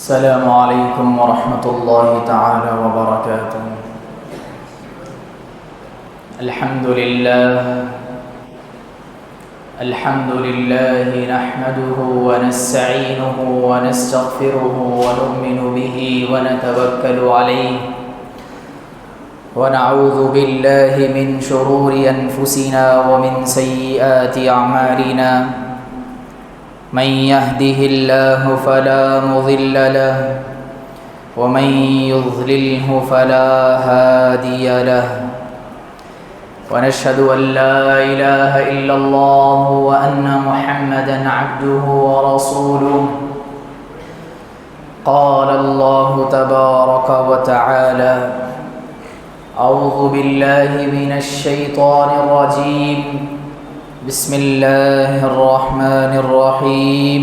السلام علیکم ورحمۃ اللہ تعالی وبرکاتہ۔ الحمد للہ نحمده ونستعینه ونستغفره ونؤمن به ونتوکل علیہ ونعوذ باللہ من شرور انفسنا ومن سیئات اعمالنا، من يهده الله فلا مضل له ومن يضلله فلا هادي له، ونشهد أن لا إله إلا الله وأن محمدا عبده ورسوله. قال الله تبارك وتعالى: أعوذ بالله من الشيطان الرجيم، بسم الله الرحمن الرحيم.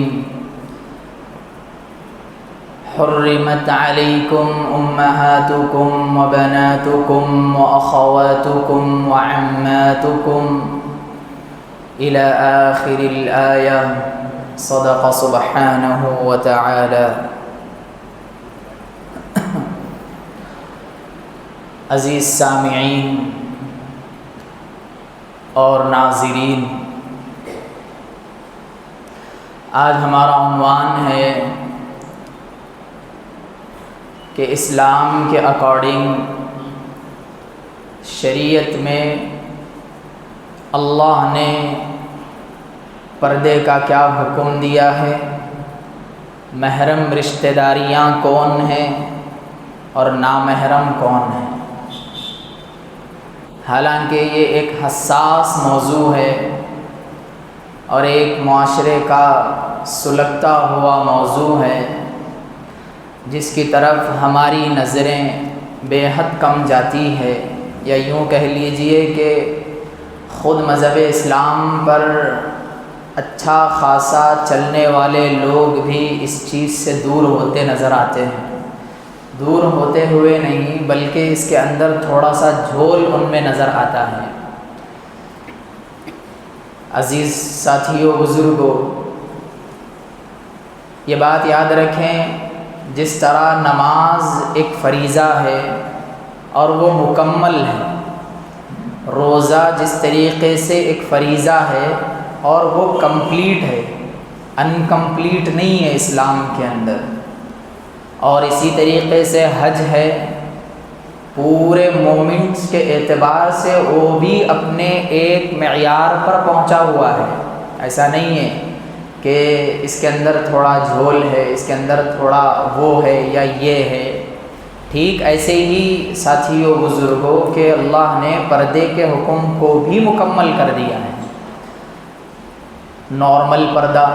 حرمت عليكم أمهاتكم وبناتكم وأخواتكم وعماتكم إلى آخر الآية. صدق سبحانه وتعالى. عزیز سامعین اور ناظرین، آج ہمارا عنوان ہے کہ اسلام کے اکارڈنگ شریعت میں اللہ نے پردے کا کیا حکم دیا ہے، محرم رشتہ داریاں کون ہیں اور نامحرم کون ہیں. حالانکہ یہ ایک حساس موضوع ہے اور ایک معاشرے کا سلگتا ہوا موضوع ہے جس کی طرف ہماری نظریں بے حد کم جاتی ہے، یا یوں کہہ لیجئے کہ خود مذہب اسلام پر اچھا خاصا چلنے والے لوگ بھی اس چیز سے دور ہوتے نظر آتے ہیں. دور ہوتے ہوئے نہیں بلکہ اس کے اندر تھوڑا سا جھول ان میں نظر آتا ہے. عزیز ساتھیوں، بزرگوں، یہ بات یاد رکھیں، جس طرح نماز ایک فریضہ ہے اور وہ مکمل ہے، روزہ جس طریقے سے ایک فریضہ ہے اور وہ کمپلیٹ ہے، انکمپلیٹ نہیں ہے اسلام کے اندر، اور اسی طریقے سے حج ہے، پورے مومنٹس کے اعتبار سے وہ بھی اپنے ایک معیار پر پہنچا ہوا ہے. ایسا نہیں ہے کہ اس کے اندر تھوڑا جھول ہے، اس کے اندر تھوڑا وہ ہے یا یہ ہے. ٹھیک ایسے ہی ساتھیوں، بزرگوں، کہ اللہ نے پردے کے حکم کو بھی مکمل کر دیا ہے. نارمل پردہ،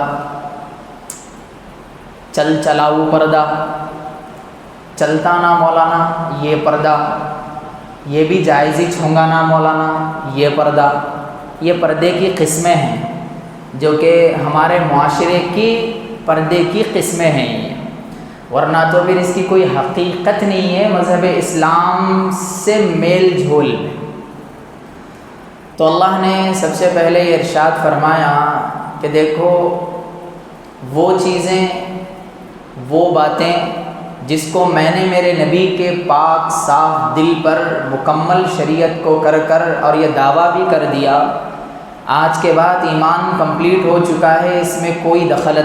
چل چلاؤ پردہ، چلتا نا مولانا یہ پردہ، یہ بھی جائز ہی چھونگا نا مولانا یہ پردہ. یہ پردے کی قسمیں ہیں جو کہ ہمارے معاشرے کی پردے کی قسمیں ہیں یہ، ورنہ تو پھر اس کی کوئی حقیقت نہیں ہے مذہب اسلام سے میل جھول میں. تو اللہ نے سب سے پہلے یہ ارشاد فرمایا کہ دیکھو وہ چیزیں، وہ باتیں جس کو میں نے میرے نبی کے پاک صاف دل پر مکمل شریعت کو کر اور یہ دعویٰ بھی کر دیا، آج کے بعد ایمان کمپلیٹ ہو چکا ہے، اس میں کوئی دخل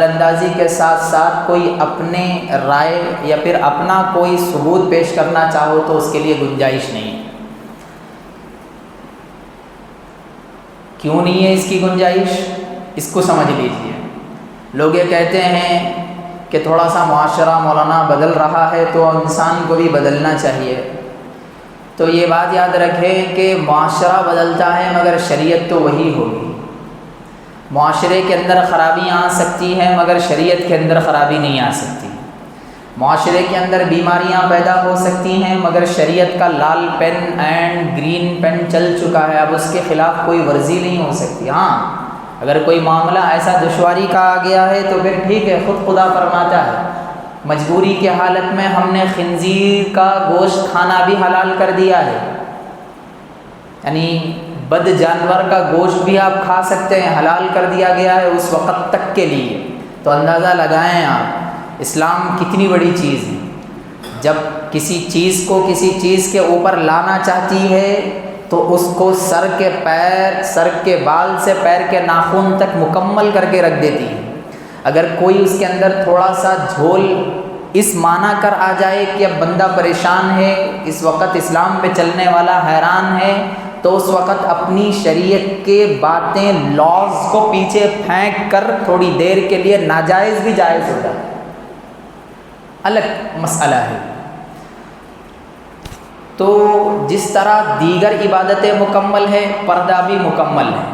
اندازی کے ساتھ ساتھ کوئی اپنے رائے یا پھر اپنا کوئی ثبوت پیش کرنا چاہو تو اس کے لیے گنجائش نہیں. کیوں نہیں ہے اس کی گنجائش؟ اس کو سمجھ لیجئے. لوگ یہ کہتے ہیں کہ تھوڑا سا معاشرہ مولانا بدل رہا ہے تو انسان کو بھی بدلنا چاہیے. تو یہ بات یاد رکھیں کہ معاشرہ بدلتا ہے مگر شریعت تو وہی ہوگی. معاشرے کے اندر خرابیاں آ سکتی ہیں مگر شریعت کے اندر خرابی نہیں آ سکتی. معاشرے کے اندر بیماریاں پیدا ہو سکتی ہیں مگر شریعت کا لال پین اینڈ گرین پین چل چکا ہے، اب اس کے خلاف کوئی ورزی نہیں ہو سکتی. ہاں اگر کوئی معاملہ ایسا دشواری کا آ گیا ہے تو پھر ٹھیک ہے، خود خدا فرماتا ہے مجبوری کی حالت میں ہم نے خنزیر کا گوشت کھانا بھی حلال کر دیا ہے، یعنی بد جانور کا گوشت بھی آپ کھا سکتے ہیں، حلال کر دیا گیا ہے اس وقت تک کے لیے. تو اندازہ لگائیں آپ اسلام کتنی بڑی چیز ہے. جب کسی چیز کو کسی چیز کے اوپر لانا چاہتی ہے تو اس کو سر کے بال سے پیر کے ناخن تک مکمل کر کے رکھ دیتی ہے. اگر کوئی اس کے اندر تھوڑا سا جھول اس معنی کر آ جائے کہ اب بندہ پریشان ہے، اس وقت اسلام پہ چلنے والا حیران ہے، تو اس وقت اپنی شریعت کے باتیں لاز کو پیچھے پھینک کر تھوڑی دیر کے لیے ناجائز بھی جائز ہو جائے، الگ مسئلہ ہے. تو جس طرح دیگر عبادتیں مکمل ہے، پردہ بھی مکمل ہے.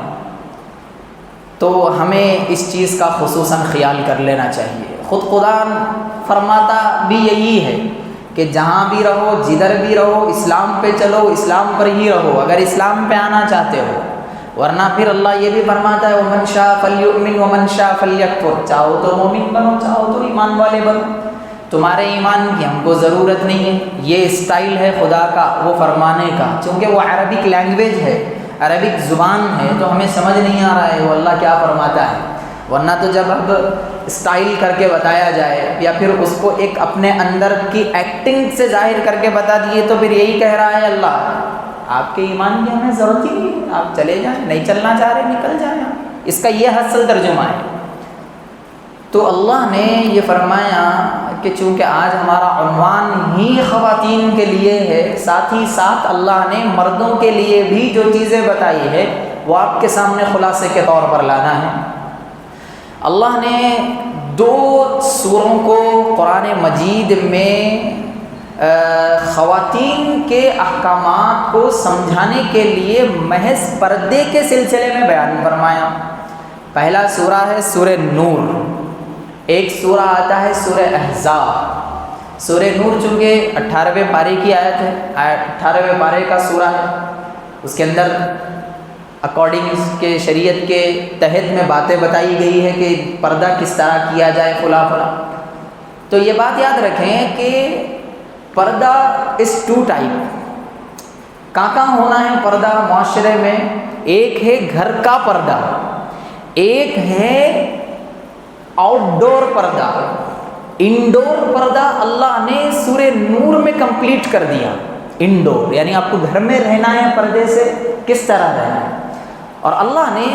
تو ہمیں اس چیز کا خصوصاً خیال کر لینا چاہیے. خود خدا فرماتا بھی یہی ہے کہ جہاں بھی رہو، جدھر بھی رہو، اسلام پہ چلو، اسلام پر ہی رہو اگر اسلام پہ آنا چاہتے ہو. ورنہ پھر اللہ یہ بھی فرماتا ہے وَمَنْ شَاءَ فَلْيُؤْمِنْ وَمَنْ شَاءَ فَلْيَكْفُرْ، چاہو تو مومن بنو، چاہو تو ایمان والے بنو، تمہارے ایمان کی ہم کو ضرورت نہیں ہے. یہ اسٹائل ہے خدا کا وہ فرمانے کا، چونکہ وہ عربک لینگویج ہے، عربک زبان ہے، تو ہمیں سمجھ نہیں آ رہا ہے وہ اللہ کیا فرماتا ہے. ورنہ تو جب اب اسٹائل کر کے بتایا جائے یا پھر اس کو ایک اپنے اندر کی ایکٹنگ سے ظاہر کر کے بتا دیے تو پھر یہی کہہ رہا ہے اللہ آپ کے ایمان کی ہمیں ضرورت ہی نہیں ہے، آپ چلے جائیں، نہیں چلنا چاہ رہے نکل جائیں. اس کا یہ اصل ترجمہ ہے. تو اللہ نے یہ فرمایا کہ چونکہ آج ہمارا عنوان ہی خواتین کے لیے ہے، ساتھ ہی ساتھ اللہ نے مردوں کے لیے بھی جو چیزیں بتائی ہے وہ آپ کے سامنے خلاصے کے طور پر لانا ہے. اللہ نے 2 سوروں کو قرآن مجید میں خواتین کے احکامات کو سمجھانے کے لیے محض پردے کے سلسلے میں بیان فرمایا. پہلا سورہ ہے سورہ نور، ایک سورہ آتا ہے سورہ احزاب. سورہ نور چونکہ 18ویں پارے کی آیت ہے، 18ویں پارے کا سورہ ہے، اس کے اندر اکارڈنگ اس کے شریعت کے تحت میں باتیں بتائی گئی ہے کہ پردہ کس طرح کیا جائے فلاں فلاں. تو یہ بات یاد رکھیں کہ پردہ اس 2 ٹائپ کہاں ہونا ہے پردہ معاشرے میں. ایک ہے گھر کا پردہ، ایک ہے آؤٹ ڈور پردہ. انڈور پردہ اللہ نے سورہ نور میں کمپلیٹ کر دیا. انڈور یعنی آپ کو گھر میں رہنا ہے، پردے سے کس طرح رہنا ہے. اور اللہ نے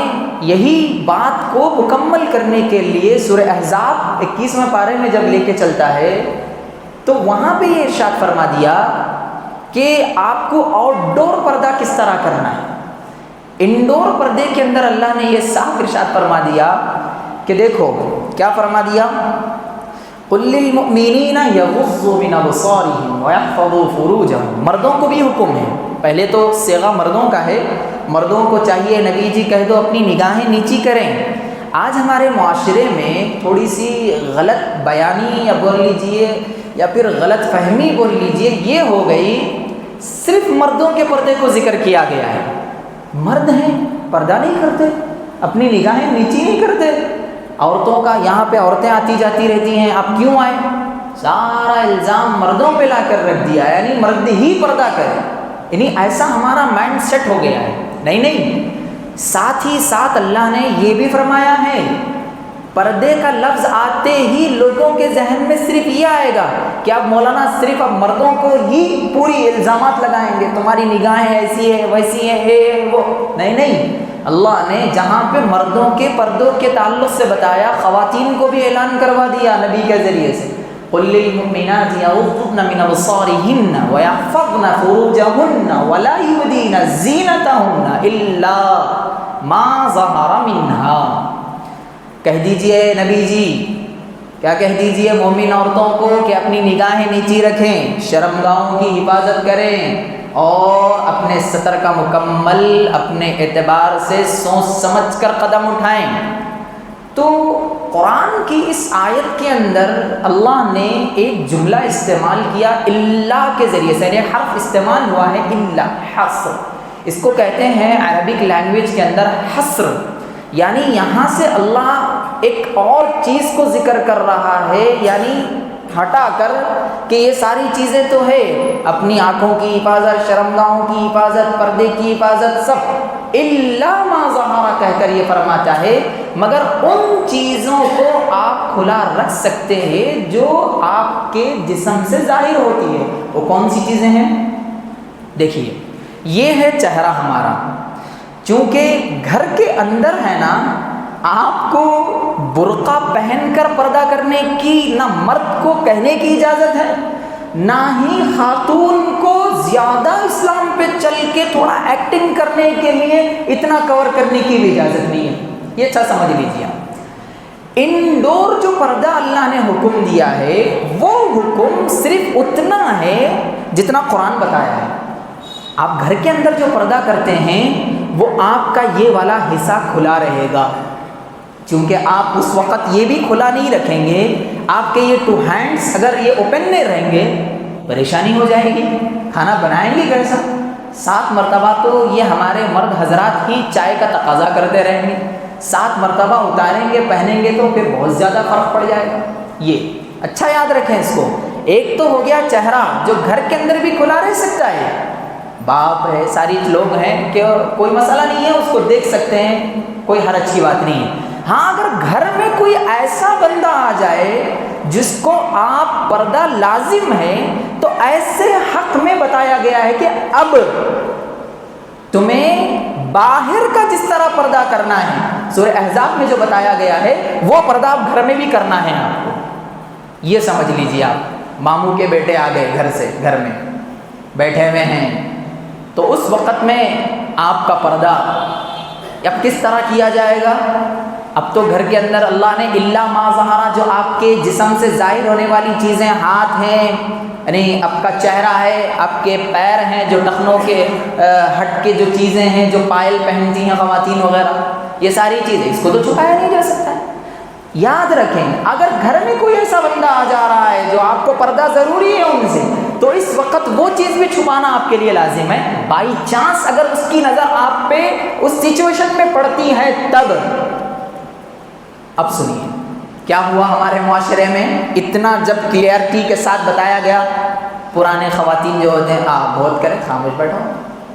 یہی بات کو مکمل کرنے کے لیے سورہ احزاب 21ویں پارے میں جب لے کے چلتا ہے تو وہاں پہ یہ ارشاد فرما دیا کہ آپ کو آؤٹ ڈور پردہ کس طرح کرنا ہے. انڈور پردے کے اندر اللہ نے یہ صاف ارشاد فرما دیا کہ دیکھو کیا فرما دیا، قُلْ لِلْمُؤْمِنِينَ يَغُضُّوا مِنْ أَبْصَارِهِمْ وَيَحْفَظُوا فُرُوجَهُمْ. مردوں کو بھی حکم ہے، پہلے تو صیغہ مردوں کا ہے، مردوں کو چاہیے نبی جی کہہ دو اپنی نگاہیں نیچی کریں. آج ہمارے معاشرے میں تھوڑی سی غلط بیانی یا بول لیجئے یا پھر غلط فہمی بول لیجئے یہ ہو گئی، صرف مردوں کے پردے کو ذکر کیا گیا ہے. مرد ہیں پردہ نہیں کرتے، اپنی نگاہیں نیچی نہیں کرتے. عورتوں کا یہاں پہ عورتیں آتی جاتی رہتی ہیں، آپ کیوں آئے؟ سارا الزام مردوں پہ لا کر رکھ دیا، یعنی مرد ہی پردہ کرے. یعنی ایسا ہمارا مائنڈ سیٹ ہو گیا ہے. نہیں، ساتھ ہی ساتھ اللہ نے یہ بھی فرمایا ہے پردے کا لفظ آتے ہی لوگوں کے ذہن میں صرف یہ آئے گا کہ اب مولانا صرف اب مردوں کو ہی پوری الزامات لگائیں گے، تمہاری نگاہیں ایسی ہے ویسی ہے وہ. نہیں، اللہ نے جہاں پہ مردوں کے پردوں کے تعلق سے بتایا، خواتین کو بھی اعلان کروا دیا نبی کے ذریعے سے. قُلْ لِلْمُؤْمِنَاتِ يَغُضُّضْنَ مِنْ أَبْصَارِهِنَّ وَيَحْفَظْنَ فُرُوجَهُنَّ وَلَا يُبْدِينَ زِينَتَهُنَّ إِلَّا مَا ظَهَرَ مِنْهَا. کہہ دیجئے نبی جی، کیا کہہ دیجئے مومن عورتوں کو کہ اپنی نگاہیں نیچی رکھیں، شرمگاہوں کی حفاظت کریں اور اپنے ستر کا مکمل اپنے اعتبار سے سوچ سمجھ کر قدم اٹھائیں. تو قرآن کی اس آیت کے اندر اللہ نے ایک جملہ استعمال کیا اللہ کے ذریعے سے، یعنی حرف استعمال ہوا ہے اللہ، حصر. اس کو کہتے ہیں عربک لینگویج کے اندر حصر، یعنی یہاں سے اللہ ایک اور چیز کو ذکر کر رہا ہے، یعنی ہٹا کر کہ یہ ساری چیزیں تو ہے، اپنی آنکھوں کی حفاظت، شرمگاہوں کی حفاظت، پردے کی حفاظت، سب الا ما ظہر کہہ کر یہ فرماتا ہے مگر ان چیزوں کو آپ کھلا رکھ سکتے ہیں جو آپ کے جسم سے ظاہر ہوتی ہے۔ وہ کون سی چیزیں ہیں؟ دیکھیے، یہ ہے چہرہ ہمارا، چونکہ گھر کے اندر ہے نا، آپ کو برقع پہن کر پردہ کرنے کی نہ مرد کو کہنے کی اجازت ہے، نہ ہی خاتون کو زیادہ اسلام پہ چل کے تھوڑا ایکٹنگ کرنے کے لیے اتنا کور کرنے کی بھی اجازت نہیں ہے۔ یہ اچھا سمجھ لیجیے آپ، انڈور جو پردہ اللہ نے حکم دیا ہے وہ حکم صرف اتنا ہے جتنا قرآن بتایا ہے۔ آپ گھر کے اندر جو پردہ کرتے ہیں وہ آپ کا یہ والا حصہ کھلا رہے گا، چونکہ آپ اس وقت یہ بھی کھلا نہیں رکھیں گے، آپ کے یہ 2 ہینڈس اگر یہ اوپن نہیں رہیں گے پریشانی ہو جائے گی۔ کھانا بنائیں گے کیسا؟ 7 مرتبہ تو یہ ہمارے مرد حضرات ہی چائے کا تقاضا کرتے رہیں گے، 7 مرتبہ اتاریں گے پہنیں گے تو پھر بہت زیادہ فرق پڑ جائے گا۔ یہ اچھا یاد رکھیں اس کو۔ ایک تو ہو گیا چہرہ جو گھر کے اندر بھی کھلا رہ سکتا ہے، باپ ہے، ساری لوگ ہیں کہ کوئی مسئلہ نہیں ہے، اس کو دیکھ سکتے ہیں، کوئی حرج کی بات نہیں ہے۔ ہاں اگر گھر میں کوئی ایسا بندہ آ جائے جس کو آپ پردہ لازم ہے تو ایسے حق میں بتایا گیا ہے کہ اب تمہیں باہر کا جس طرح پردہ کرنا ہے، سورہ احزاب میں جو بتایا گیا ہے وہ پردہ آپ گھر میں بھی کرنا ہے آپ کو۔ یہ سمجھ لیجیے، آپ ماموں کے بیٹے آ گئے گھر سے، گھر میں بیٹھے ہوئے ہیں، تو اس وقت میں آپ کا پردہ اب کس طرح کیا جائے گا؟ اب تو گھر کے اندر اللہ نے الا ما ظہر، جو آپ کے جسم سے ظاہر ہونے والی چیزیں، ہاتھ ہیں، یعنی آپ کا چہرہ ہے، آپ کے پیر ہیں جو ٹخنوں کے ہٹ کے جو چیزیں ہیں جو پائل پہنتی ہیں خواتین وغیرہ، یہ ساری چیزیں، اس کو تو چھپایا نہیں جا سکتا ہے۔ یاد رکھیں، اگر گھر میں کوئی ایسا بندہ آ جا رہا ہے جو آپ کو پردہ ضروری ہے ان سے، تو اس وقت وہ چیز بھی چھپانا آپ کے لیے لازم ہے۔ بائی چانس اگر اس کی نظر آپ پہ اس سچویشن میں پڑتی ہے تب۔ اب سنیے کیا ہوا ہمارے معاشرے میں، اتنا جب کلیئرٹی کے ساتھ بتایا گیا، پرانے خواتین جو ہوتے ہیں بہت کرے، خاموش بیٹھو،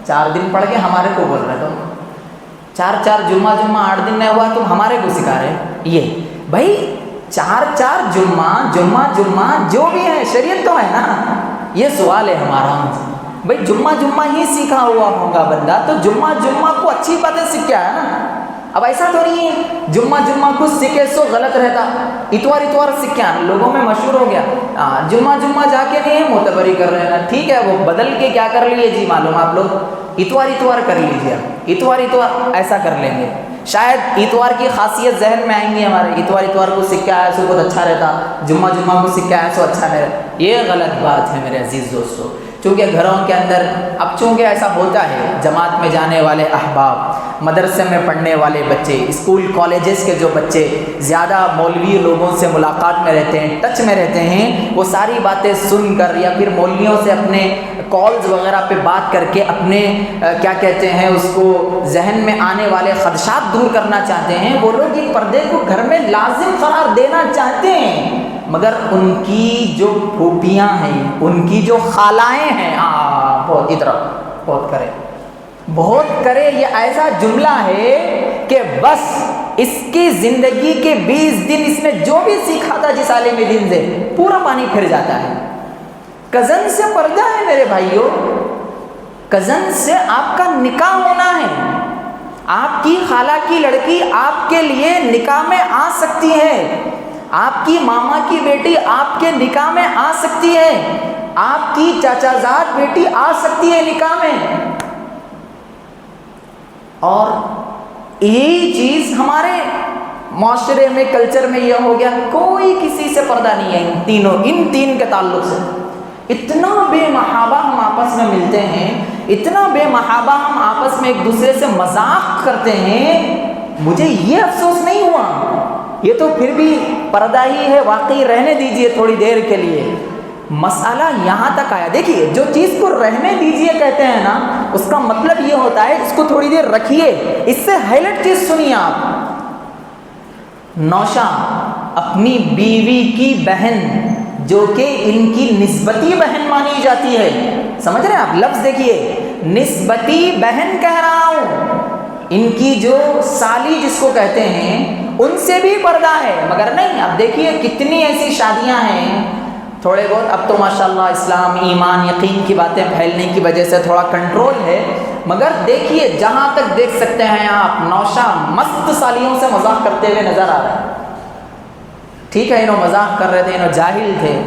4 دن پڑھ کے ہمارے کو بول رہے تم، 4 جمعہ 8 دن نہیں ہوا تم ہمارے کو سکھا رہے۔ یہ بھائی 4 جمعہ جو بھی ہے شریعت تو ہے نا، یہ سوال ہے ہمارا ان سے، بھائی جمعہ ہی سیکھا ہوا ہوگا بندہ تو جمعہ کو اچھی باتیں سیکھ کے آیا نا۔ اب ایسا تو نہیں ہے جمعہ کو سیکھے سو غلط رہتا، اتوار سیکھ کے آنا، لوگوں میں مشہور ہو گیا، جمعہ جا کے نہیں معتبری کر رہے ہیں، ٹھیک ہے وہ بدل کے کیا کر لیے جی معلوم، آپ لوگ اتوار کر لیجیے، اتوار ایسا کر لیں گے، شاید اتوار کی خاصیت ذہن میں آئیں گی ہمارے، اتوار کو سیکھ کے آیا سو بہت اچھا رہتا، جمعہ کو سیکھ کے آیا سو اچھا نہیں رہتا۔ یہ غلط بات ہے میرے عزیز دوستو، چونکہ گھروں کے اندر اب چونکہ ایسا ہوتا ہے، جماعت میں جانے والے احباب، مدرسے میں پڑھنے والے بچے، اسکول کالجز کے جو بچے زیادہ مولوی لوگوں سے ملاقات میں رہتے ہیں، ٹچ میں رہتے ہیں، وہ ساری باتیں سن کر یا پھر مولویوں سے اپنے کالز وغیرہ پہ بات کر کے اپنے کیا کہتے ہیں اس کو ذہن میں آنے والے خدشات دور کرنا چاہتے ہیں۔ وہ لوگ ایک پردے کو گھر میں لازم قرار دینا چاہتے ہیں، مگر ان کی جو پھوپھیاں ہیں، ان کی جو خالائیں ہیں، بہت کرے، یہ ایسا جملہ ہے کہ بس اس کی زندگی کے 20 دن اس نے جو بھی سیکھا تھا جس عالم دین سے پورا پانی پھر جاتا ہے۔ کزن سے پردہ ہے میرے بھائیوں، کزن سے آپ کا نکاح ہونا ہے، آپ کی خالہ کی لڑکی آپ کے لیے نکاح میں آ سکتی ہے، آپ کی ماما کی بیٹی آپ کے نکاح میں آ سکتی ہے، آپ کی چاچا زاد بیٹی آ سکتی ہے نکاح میں۔ اور یہی چیز ہمارے معاشرے میں کلچر میں یہ ہو گیا، کوئی کسی سے پردہ نہیں ہے، ان تین کے تعلق سے اتنا بے محابہ ہم آپس میں ملتے ہیں، اتنا بے محابہ ہم آپس میں ایک دوسرے سے مذاق کرتے ہیں۔ مجھے یہ افسوس نہیں ہوا، یہ تو پھر بھی پردہ ہی ہے، واقعی رہنے دیجئے تھوڑی دیر کے لیے۔ مسئلہ یہاں تک آیا، دیکھیے جو چیز کو رہنے دیجئے کہتے ہیں نا، اس کا مطلب یہ ہوتا ہے اس کو تھوڑی دیر رکھیے۔ اس سے ہائلائٹ چیز سنیے آپ، نوشا اپنی بیوی کی بہن جو کہ ان کی نسبتی بہن مانی جاتی ہے. سمجھ رہے ہیں آپ لفظ دیکھیے, نسبتی بہن کہہ رہا ہوں, ان کی جو سالی جس کو کہتے ہیں ان سے بھی پردہ ہے. مگر نہیں, اب دیکھیے کتنی ایسی شادیاں ہیں تھوڑے بہت, اب تو ماشاءاللہ اسلام, ایمان, یقین کی باتیں پھیلنے کی وجہ سے تھوڑا کنٹرول ہے, مگر دیکھیے جہاں تک دیکھ سکتے ہیں آپ, نوشا مست سالیوں سے مذاق کرتے ہوئے نظر آ رہے ہیں. ٹھیک ہے, انہوں مذاق کر رہے تھے, انہوں جاہل تھے,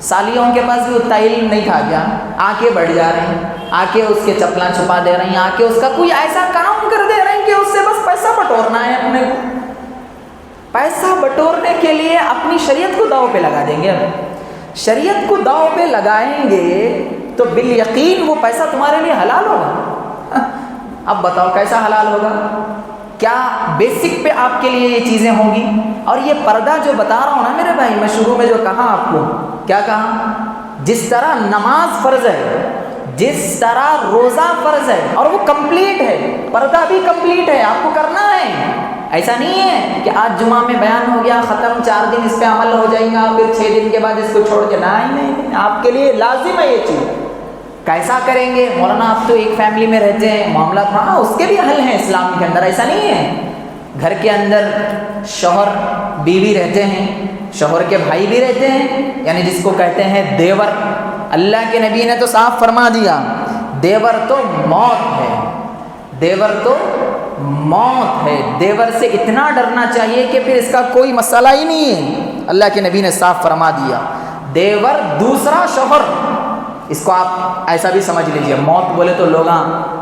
سالیوں کے پاس بھی اتنا علم نہیں تھا کیا, آ کے بڑھ جا رہے ہیں, آ کے اس کے چپلاں چھپا دے رہی ہیں, آ کے اس کا کوئی ایسا کام کر دے رہے ہیں کہ اس سے بس پیسہ بٹورنا ہے اپنے کو. پیسہ بٹورنے کے لیے اپنی شریعت کو داؤ پہ لگا دیں گے. اب شریعت کو داؤ پہ لگائیں گے تو بالیقین وہ پیسہ تمہارے لیے حلال ہوگا. اب بتاؤ کیسا حلال ہوگا؟ کیا بیسک پہ آپ کے لیے یہ چیزیں ہوں گی؟ اور یہ پردہ جو بتا رہا ہوں نا میرے بھائی, میں شروع میں جو کہا آپ کو, کیا کہا, جس طرح نماز فرض ہے, جس طرح روزہ فرض ہے اور وہ کمپلیٹ ہے, پردہ بھی کمپلیٹ ہے, آپ کو کرنا ہے. ایسا نہیں ہے کہ آج جمعہ میں بیان ہو گیا ختم, 4 دن اس پہ عمل ہو جائے گا, پھر 6 دن کے بعد اس کو چھوڑ کے, نہیں, آپ کے لیے لازم ہے یہ چیز. کیسا کریں گے مولانا, آپ تو ایک فیملی میں رہتے ہیں, معاملات ہاں اس کے بھی حل ہیں اسلام کے اندر. ایسا نہیں ہے, گھر کے اندر شوہر بیوی رہتے ہیں, شوہر کے بھائی بھی رہتے ہیں, یعنی جس کو کہتے ہیں دیور. اللہ کے نبی نے تو صاف فرما دیا, دیور تو موت ہے, دیور تو موت ہے. دیور سے اتنا ڈرنا چاہیے کہ پھر اس کا کوئی مسئلہ ہی نہیں ہے. اللہ کے نبی نے صاف فرما دیا, دیور دوسرا شوہر. اس کو آپ ایسا بھی سمجھ لیجئے, موت بولے تو لوگ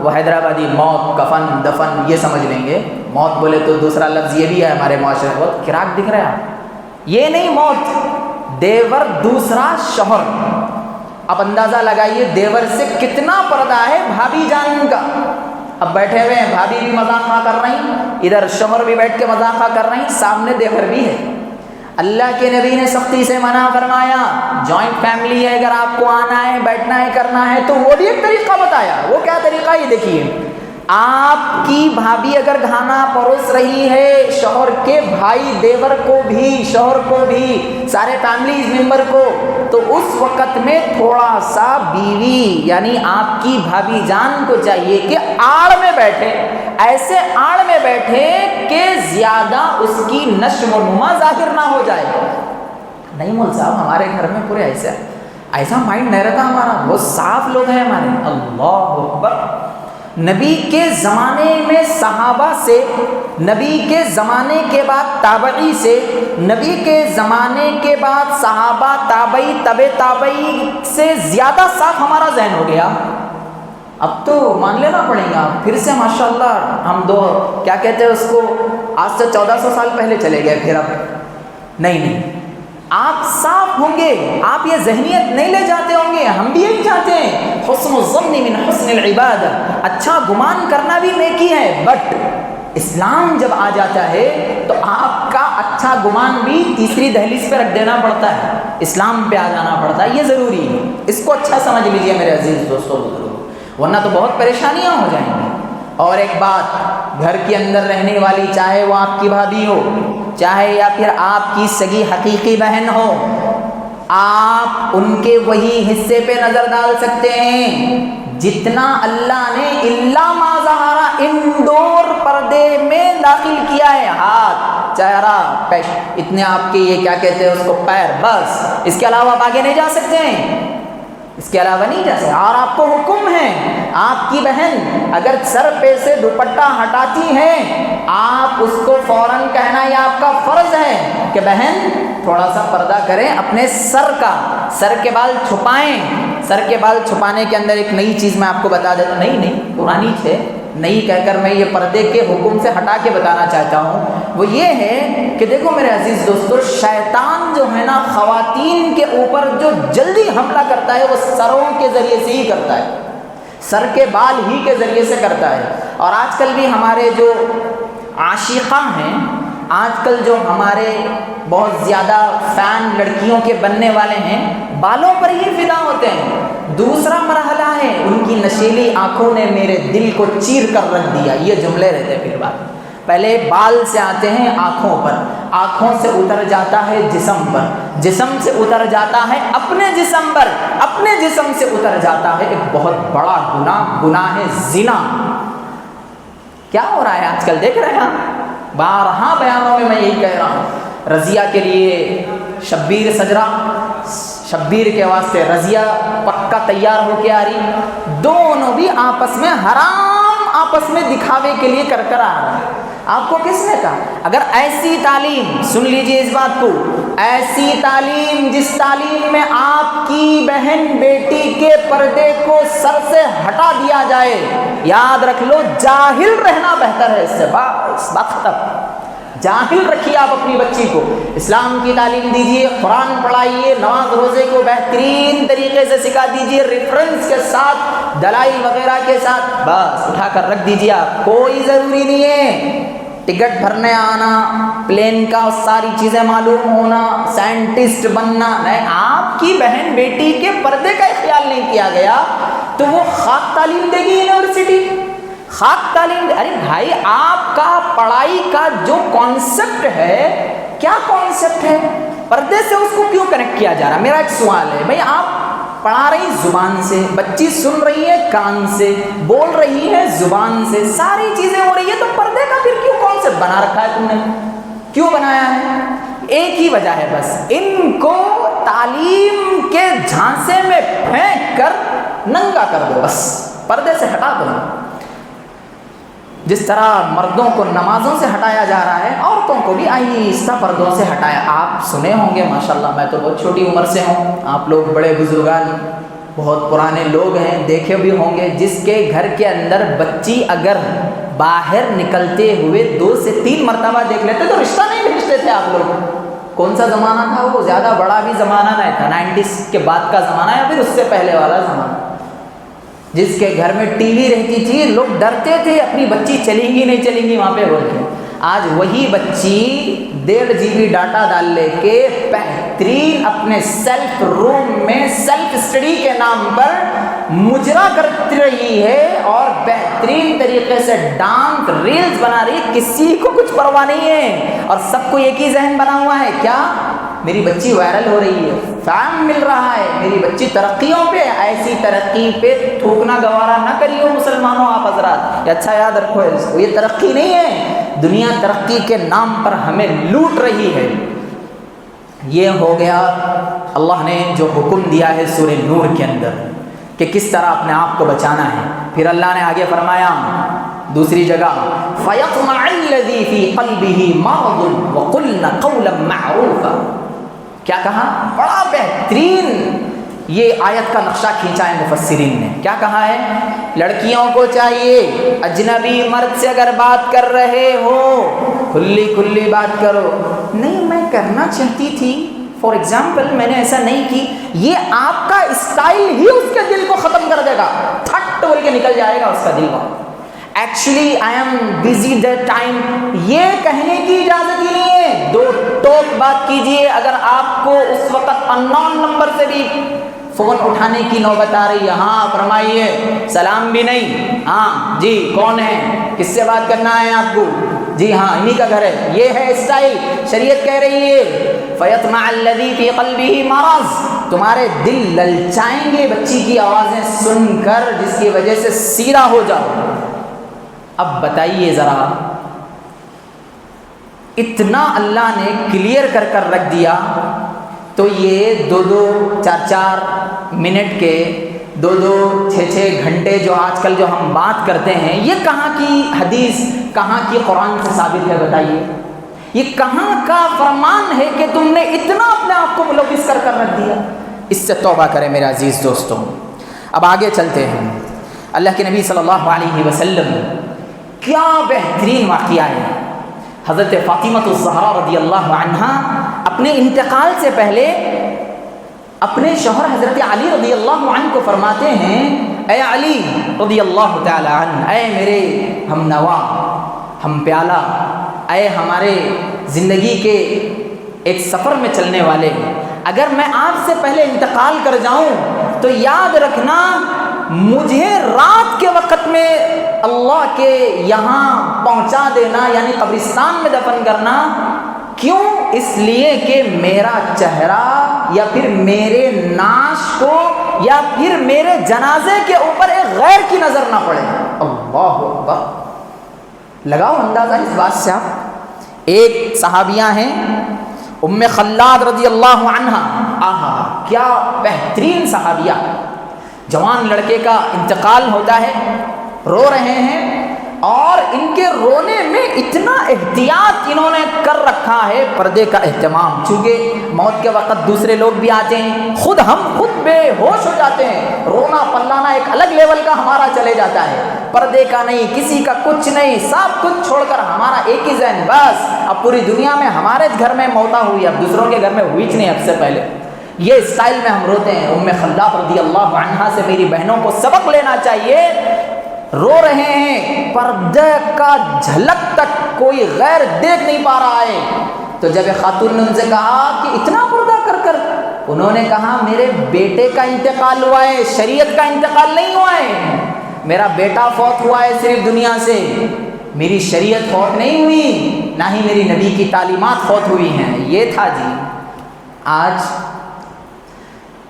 وہ حیدرآبادی موت, کفن, دفن یہ سمجھ لیں گے. موت بولے تو دوسرا لفظ یہ بھی ہے ہمارے معاشرے میں, بہت کراک دکھ رہا ہے آپ, یہ نہیں موت, دیور دوسرا شوہر. اب اندازہ لگائیے دیور سے کتنا پردہ ہے بھابھی جان کا. اب بیٹھے ہوئے ہیں, بھابھی بھی مذاق کر رہی, ادھر شوہر بھی بیٹھ کے مذاق کر رہی, سامنے دیور بھی ہے. اللہ کے نبی نے سختی سے منع فرمایا, جوائنٹ فیملی ہے, اگر آپ کو آنا ہے, بیٹھنا ہے, کرنا ہے, تو وہ بھی ایک طریقہ بتایا. وہ کیا طریقہ, یہ دیکھیے, آپ کی بھابھی اگر کھانا پروس رہی ہے, شوہر کے بھائی, دیور کو بھی, شوہر کو بھی, سارے فیملی ممبر کو, تو اس وقت میں تھوڑا سا بیوی یعنی آپ کی بھابھی جان کو چاہیے کہ آڑ میں بیٹھے, ایسے آڑ میں بیٹھے کہ زیادہ اس کی نشو و نما ظاہر نہ ہو جائے. نہیں مول صاحب, ہمارے گھر میں پورے ایسا مائنڈ نہیں رہتا ہمارا, بہت صاف لوگ ہیں ہمارے. اللہ اکبر. نبی کے زمانے میں صحابہ سے, نبی کے زمانے کے بعد تابعی سے, نبی کے زمانے کے بعد صحابہ, تابعی, تابعی سے زیادہ صاف ہمارا ذہن ہو گیا. اب تو مان لینا پڑے گا, پھر سے ماشاءاللہ ہم دو کیا کہتے ہیں اس کو, آج سے 1400 سال پہلے چلے گئے. پھر اب نہیں, آپ صاف ہوں گے, آپ یہ ذہنیت نہیں لے جاتے ہوں گے. ہم بھی یہی چاہتے ہیں, حسن الظن من حسن العبادہ, اچھا گمان کرنا بھی نیکی ہے, بٹ اسلام جب آ جاتا ہے تو آپ کا اچھا گمان بھی تیسری دہلیز پہ رکھ دینا پڑتا ہے, اسلام پہ آ جانا پڑتا ہے. یہ ضروری ہے, اس کو اچھا سمجھ لیجئے میرے عزیز دوستو, ورنہ تو بہت پریشانیاں ہو جائیں گی. اور ایک بات, گھر کے اندر رہنے والی, چاہے وہ آپ کی بھابھی ہو, چاہے یا پھر آپ کی سگی حقیقی بہن ہو, آپ ان کے وہی حصے پہ نظر ڈال سکتے ہیں جتنا اللہ نے الا ما ظہرا انڈور پردے میں داخل کیا ہے. ہاتھ, چہرہ, پیش, اتنے آپ کے یہ کیا کہتے ہیں اس کو, پیر, بس. اس کے علاوہ آپ آگے نہیں جا سکتے ہیں, اس کے علاوہ نہیں جا سکتے. اور آپ کو حکم ہے, آپ کی بہن اگر سر پہ سے دوپٹہ ہٹاتی ہے, آپ اس کو فوراً کہنا یہ آپ کا فرض ہے کہ بہن تھوڑا سا پردہ کریں اپنے سر کا, سر کے بال چھپائیں. سر کے بال چھپانے کے اندر ایک نئی چیز میں آپ کو بتا دیتا ہوں, نہیں پرانی ہے, نہیں کہہ کر میں یہ پردے کے حکم سے ہٹا کے بتانا چاہتا ہوں. وہ یہ ہے کہ دیکھو میرے عزیز دوستو, شیطان جو ہے نا خواتین کے اوپر جو جلدی حملہ کرتا ہے وہ سروں کے ذریعے سے ہی کرتا ہے, سر کے بال ہی کے ذریعے سے کرتا ہے. اور آج کل بھی ہمارے جو عاشقاں ہیں, آج کل جو ہمارے بہت زیادہ فین لڑکیوں کے بننے والے ہیں, بالوں پر ہی فدا ہوتے ہیں. دوسرا مرحلہ ہے, ان کی نشیلی آنکھوں نے میرے دل کو چیر کر رکھ دیا. یہ جملے رہتے ہیں. پھر بات پہلے بال سے آتے ہیں آنکھوں پر, آنکھوں سے اتر جاتا ہے جسم پر، جسم سے اتر جاتا ہے اپنے جسم پر، اپنے جسم سے اتر جاتا ہے ایک بہت بڑا گناہ، گناہ زنا۔ کیا ہو رہا ہے آج کل دیکھ رہے ہیں، بارہا بیانوں میں یہی کہہ رہا ہوں، رضیہ کے لیے شبیر سج رہا، شبیر کے واسطے رضیہ پکا تیار ہو کے آ رہی، دونوں بھی آپس میں حرام، آپس میں دکھاوے کے لیے کر آ رہا ہے۔ آپ کو کس نے کہا؟ اگر ایسی تعلیم، سن لیجئے اس بات کو، ایسی تعلیم جس تعلیم میں آپ کی بہن بیٹی کے پردے کو سر سے ہٹا دیا جائے، یاد رکھ لو جاہل رہنا بہتر ہے اس سے، بس بات ختم۔ جاہل رکھیے آپ اپنی بچی کو، اسلام کی تعلیم دیجیے، قرآن پڑھائیے، نماز روزے کو بہترین طریقے سے سکھا دیجیے، ریفرنس کے ساتھ، دلائل وغیرہ کے ساتھ، بس اٹھا کر رکھ دیجیے آپ۔ کوئی ضروری نہیں ہے ٹکٹ بھرنے آنا، پلین کا ساری چیزیں معلوم ہونا، سائنٹسٹ بننا، نہیں۔ آپ کی بہن بیٹی کے پردے کا خیال نہیں کیا گیا تو وہ خاک تعلیم دے گی یونیورسٹی، خاک تعلیم دے۔ ارے بھائی آپ کا پڑھائی کا جو کانسیپٹ ہے، کیا کانسیپٹ ہے، پردے سے اس کو کیوں کنیکٹ کیا جا رہا؟ میرا ایک سوال ہے بھائی، آپ پڑھا رہی زبان سے، بچی سن رہی ہے کان سے، بول رہی ہے زبان سے، ساری چیزیں ہو رہی ہے، تو پردے کا پھر کیوں کانسیپٹ بنا رکھا ہے تم نے؟ کیوں بنایا ہے؟ ایک ہی وجہ ہے بس، ان کو تعلیم کے جھانسے میں پھینک کر ننگا کر دو، بس پردے سے ہٹا دو۔ جس طرح مردوں کو نمازوں سے ہٹایا جا رہا ہے، عورتوں کو بھی آہستہ پردوں سے ہٹایا۔ آپ سنے ہوں گے، ماشاءاللہ میں تو بہت چھوٹی عمر سے ہوں، آپ لوگ بڑے بزرگان بہت پرانے لوگ ہیں، دیکھے بھی ہوں گے، جس کے گھر کے اندر بچی اگر باہر نکلتے ہوئے 2 سے 3 مرتبہ دیکھ لیتے تو رشتہ نہیں بھیجتے تھے آپ لوگ۔ کون سا زمانہ تھا وہ؟ زیادہ بڑا بھی زمانہ نہیں تھا، 90s کے بعد کا زمانہ یا پھر اس سے پہلے والا زمانہ۔ جس کے گھر میں ٹی وی رہتی تھی لوگ ڈرتے تھے اپنی بچی چلیں گی نہیں چلیں گی وہاں پہ بول کے۔ آج وہی بچی 1.5 GB ڈاٹا ڈال لے کے بہترین اپنے سیلف روم میں سیلف اسٹڈی کے نام پر مجرا کرتی رہی ہے اور بہترین طریقے سے ڈانس ریلز بنا رہی ہے، کسی کو کچھ پرواہ نہیں ہے، اور سب کو ایک ہی ذہن بنا ہوا ہے، کیا میری بچی وائرل ہو رہی ہے، فیم مل رہا ہے، میری بچی ترقیوں پہ۔ ایسی ترقی پہ تھوکنا گوارا نہ کریو مسلمانوں آپ حضرات، یہ اچھا یاد رکھو اس کو، یہ ترقی نہیں ہے، دنیا ترقی کے نام پر ہمیں لوٹ رہی ہے۔ یہ ہو گیا اللہ نے جو حکم دیا ہے سورہ نور کے اندر کہ کس طرح اپنے آپ کو بچانا ہے۔ پھر اللہ نے آگے فرمایا دوسری جگہ، فَيَطْمَعَ الَّذِي فِي قَلْبِهِ مَرَضٌ وَقُلْنَ قَوْلًا مَعْرُوفًا۔ کیا کہا؟ بڑا بہترین یہ آیت کا نقشہ کھینچا ہے مفسرین نے۔ کیا کہا ہے؟ لڑکیوں کو چاہیے اجنبی مرد سے اگر بات کر رہے ہو کھلی کھلی بات کرو۔ نہیں میں کرنا چاہتی تھی، فار ایگزامپل میں نے ایسا نہیں کی، یہ آپ کا اسٹائل ہی اس کے دل کو ختم کر دے گا، تھٹ بول کے نکل جائے گا اس کا دل کو۔ Actually I am busy that time, یہ کہنے کی اجازت ہی نہیں ہے۔ 2 ٹوک بات کیجئے، اگر آپ کو اس وقت ان نون نمبر سے بھی فون اٹھانے کی نوبت آ رہی ہے، ہاں فرمائیے، سلام بھی نہیں، ہاں جی کون ہے، کس سے بات کرنا ہے آپ کو، جی ہاں انہی کا گھر ہے، یہ ہے اسٹائل۔ شریعت کہہ رہی ہے فَيَطْمَعَ الَّذِي فِي قَلْبِهِ مَرَضٌ، تمہارے دل للچائیں گے بچی کی آوازیں سن کر، جس کی وجہ سے سیدھا ہو جاؤ۔ اب بتائیے ذرا، اتنا اللہ نے کلیئر کر کر رکھ دیا، تو یہ 2-2 4-4 منٹ کے 2-2 6-6 گھنٹے جو آج کل جو ہم بات کرتے ہیں، یہ کہاں کی حدیث، کہاں کی قرآن سے ثابت ہے بتائیے؟ یہ کہاں کا فرمان ہے کہ تم نے اتنا اپنے آپ کو ملوث کر کر رکھ دیا؟ اس سے توبہ کریں میرے عزیز دوستوں۔ اب آگے چلتے ہیں، اللہ کے نبی صلی اللہ علیہ وسلم کیا بہترین واقعہ ہے۔ حضرت فاطمہ الزہرا رضی اللہ عنہا اپنے انتقال سے پہلے اپنے شوہر حضرت علی رضی اللہ عنہ کو فرماتے ہیں، اے علی رضی اللہ تعالی عنہ، اے میرے ہم نوا، ہم پیالہ، اے ہمارے زندگی کے ایک سفر میں چلنے والے، اگر میں آپ سے پہلے انتقال کر جاؤں تو یاد رکھنا مجھے رات کے وقت میں اللہ کے یہاں پہنچا دینا، یعنی قبرستان میں دفن کرنا، کیوں؟ اس لیے کہ میرا چہرہ یا پھر میرے نعش کو یا پھر میرے جنازے کے اوپر ایک غیر کی نظر نہ پڑے۔ اللہ اکبر! لگاؤ اندازہ اس بات سے آپ۔ ایک صحابیہ ہیں ام خلاد رضی اللہ عنہا، آہا کیا بہترین صحابیہ، جوان لڑکے کا انتقال ہوتا ہے، رو رہے ہیں اور ان کے رونے میں اتنا احتیاط انہوں نے کر رکھا ہے، پردے کا اہتمام، چونکہ موت کے وقت دوسرے لوگ بھی آتے ہیں، ہم خود بے ہوش ہو جاتے ہیں، رونا پلانا ایک الگ لیول کا ہمارا چلے جاتا ہے، پردے کا نہیں، کسی کا کچھ نہیں، سب کچھ چھوڑ کر ہمارا ایک ہی ذہن، بس اب پوری دنیا میں ہمارے گھر میں موتا ہوئی، اب دوسروں کے گھر میں ہوئی نہیں اب سے پہلے، یہ اسٹائل میں ہم روتے ہیں۔ ام خلاد رضی اللہ عنہا سے میری بہنوں کو سبق لینا چاہیے، رو رہے ہیں، پردے کا جھلک تک کوئی غیر دیکھ نہیں پا رہا ہے، تو جب ایک خاتون نے ان سے کہا کہ اتنا پردہ کر کر، انہوں نے کہا میرے بیٹے کا انتقال ہوا ہے، شریعت کا انتقال نہیں ہوا ہے، میرا بیٹا فوت ہوا ہے صرف دنیا سے، میری شریعت فوت نہیں ہوئی، نہ ہی میری نبی کی تعلیمات فوت ہوئی ہیں۔ یہ تھا جی۔ آج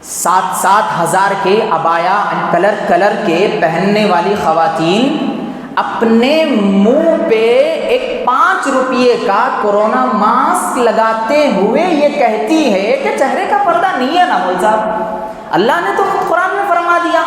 7,000 ہزار کے عبایا کلر کے پہننے والی خواتین اپنے منہ پہ ایک 5 روپے کا کورونا ماسک لگاتے ہوئے یہ کہتی ہے کہ چہرے کا پردہ نہیں ہے نا مول صاحب، اللہ نے تو خود قرآن میں فرما دیا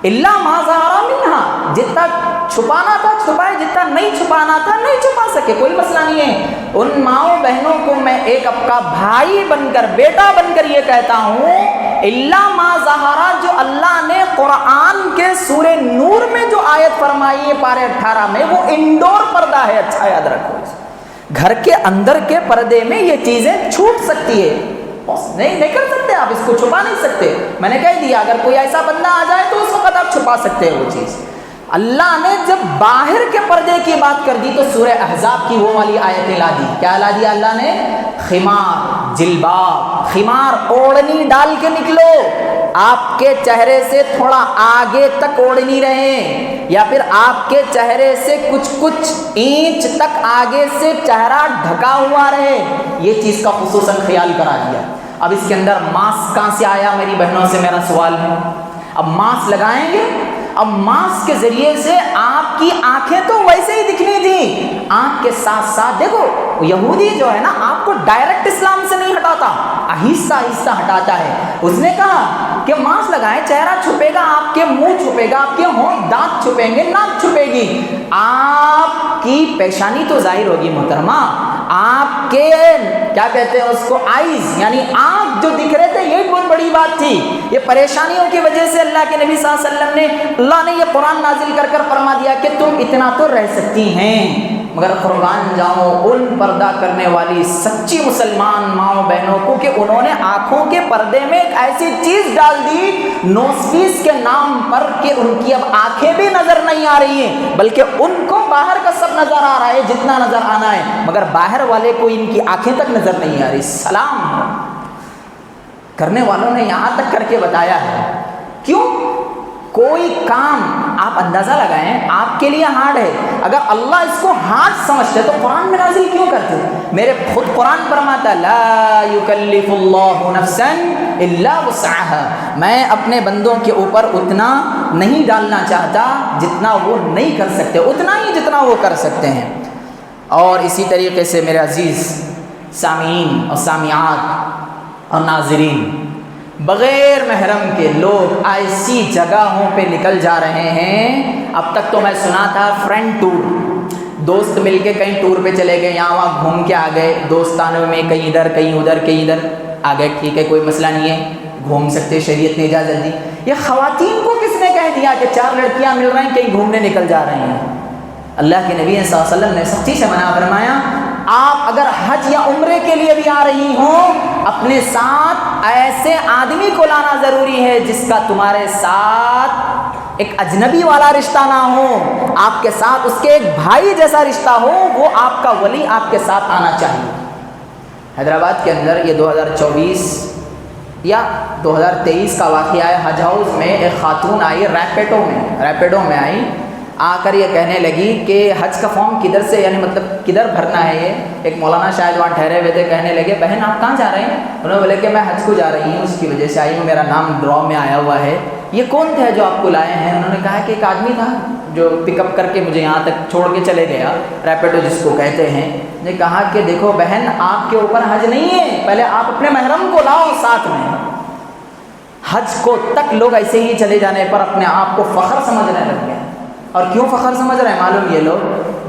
الا ما ظہر منہا، جتنا چھپانا تھا چھپائے، جتنا نہیں چھپانا تھا نہیں چھپا سکے، کوئی مسئلہ نہیں ہے۔ ان ماؤں بہنوں کو میں ایک آپ کا بھائی بن کر، بیٹا بن کر یہ کہتا ہوں، الا ما ظہر، جو اللہ نے قرآن کے سورہ نور میں جو آیت فرمائی ہے پارے 18 میں، وہ انڈور پردہ ہے، اچھا یاد رکھو، گھر کے اندر کے پردے میں یہ چیزیں چھوٹ سکتی ہے، نہیں کر سکتے آپ، اس کو چھپا نہیں سکتے، میں نے کہہ دیا اگر کوئی ایسا بندہ آ جائے تو اس وقت آپ چھپا سکتے ہیں وہ چیز۔ اللہ نے جب باہر کے پردے کی بات کر دی تو سورہ احزاب کی وہ والی آیتیں لا دی، کیا لا دیا اللہ نے؟ خمار، جلباب، خمار اوڑھنی ڈال کے نکلو، آپ کے چہرے سے تھوڑا آگے تک اوڑھنی رہے، یا پھر آپ کے چہرے سے کچھ اینچ تک آگے سے چہرہ ڈھکا ہوا رہے، یہ چیز کا خصوصاً خیال کرا دیا۔ اب اس کے اندر ماسک کہاں سے آیا؟ میری بہنوں سے میرا سوال ہے، اب ماسک لگائیں گے، اب ماسک کے ذریعے سے آپ کی آنکھیں تو ویسے ہی دکھنی تھی، آنکھ کے ساتھ ساتھ دیکھو یہودی جو ہے نا آپ کو ڈائریکٹ اسلام سے نہیں ہٹاتا، آہستہ آہستہ ہٹاتا ہے۔ اس نے کہا کہ ماسک لگائیں، چہرہ چھپے گا، آپ کے منہ چھپے گا، آپ کے ہونٹ دانت چھپیں گے، ناک چھپے گی، آپ کی پیشانی تو ظاہر ہوگی محترمہ، آپ کے کیا کہتے ہیں اس کو، آئیز یعنی آنکھ جو دکھ رہے تھے، یہ بہت بڑی بات تھی۔ یہ پریشانیوں کی وجہ سے اللہ کے نبی صلی اللہ علیہ وسلم نے، اللہ نے یہ قرآن نازل کر کر فرما دیا کہ تم اتنا تو رہ سکتی ہیں، مگر قربان جاؤں ان پردہ کرنے والی سچی مسلمان ماؤں بہنوں کو کہ انہوں نے آنکھوں کے پردے میں ایک ایسی چیز ڈال دی نوسفیس کے نام پر کہ ان کی اب آنکھیں بھی نظر نہیں آ رہی ہیں، بلکہ ان کو باہر کا سب نظر آ رہا ہے جتنا نظر آنا ہے، مگر باہر والے کو ان کی آنکھیں تک نظر نہیں آ رہی۔ سلام کرنے والوں نے یہاں تک کر کے بتایا ہے۔ کیوں؟ کوئی کام آپ اندازہ لگائیں آپ کے لیے ہارڈ ہے، اگر اللہ اس کو ہارڈ سمجھتے تو قرآن میں نازل کیوں کرتے؟ میرے خود قرآن فرماتا لا یکلف اللہ نفسا الا وسعها، میں اپنے بندوں کے اوپر اتنا نہیں ڈالنا چاہتا جتنا وہ نہیں کر سکتے، اتنا ہی جتنا وہ کر سکتے ہیں۔ اور اسی طریقے سے میرے عزیز سامعین اور سامعات اور ناظرین، بغیر محرم کے لوگ ایسی جگہوں پہ نکل جا رہے ہیں۔ اب تک تو میں سنا تھا فرینڈ ٹور، دوست مل کے کہیں ٹور پہ چلے گئے، یہاں وہاں گھوم کے آ گئے، دوستانوں میں کہیں ادھر کہیں ادھر کہیں ادھر آ گئے، ٹھیک ہے کوئی مسئلہ نہیں ہے، گھوم سکتے، شریعت نے اجازت دی۔ یہ خواتین کو کس نے کہہ دیا کہ 4 لڑکیاں مل رہی ہیں کہیں گھومنے نکل جا رہی ہیں؟ اللہ کے نبی صلی اللہ علیہ وسلم نے سختی سے منع فرمایا، آپ اگر حج یا عمرے کے لیے بھی آ رہی ہوں، اپنے ساتھ ایسے آدمی کو لانا ضروری ہے جس کا تمہارے ساتھ ایک اجنبی والا رشتہ نہ ہو، آپ کے ساتھ اس کے ایک بھائی جیسا رشتہ ہو، وہ آپ کا ولی آپ کے ساتھ آنا چاہیے۔ حیدرآباد کے اندر یہ 2024 یا 2023 کا واقعہ ہے، حج ہاؤس میں ایک خاتون آئی، ریپیڈو میں آئی، آ کر یہ کہنے لگی کہ حج کا فارم کدھر سے، یعنی مطلب کدھر بھرنا ہے یہ؟ ایک مولانا شاید وہاں ٹھہرے ہوئے تھے، کہنے لگے بہن آپ کہاں جا رہے ہیں؟ انہوں نے بولے کہ میں حج کو جا رہی ہوں، اس کی وجہ سے آئی ہوں، میرا نام ڈرا میں آیا ہوا ہے۔ یہ کون تھے جو آپ کو لائے ہیں؟ انہوں نے کہا کہ ایک آدمی تھا جو پک اپ کر کے مجھے یہاں تک چھوڑ کے چلے گیا، ریپیڈو جس کو کہتے ہیں۔ نے کہا کہ دیکھو بہن آپ کے اوپر حج نہیں ہے، پہلے آپ اپنے محرم کو لاؤ ساتھ میں۔ حج کو تک لوگ ایسے ہی چلے جانے پر اپنے آپ کو فخر سمجھنے لگ گئے۔ اور کیوں فخر سمجھ رہے ہیں معلوم؟ یہ لوگ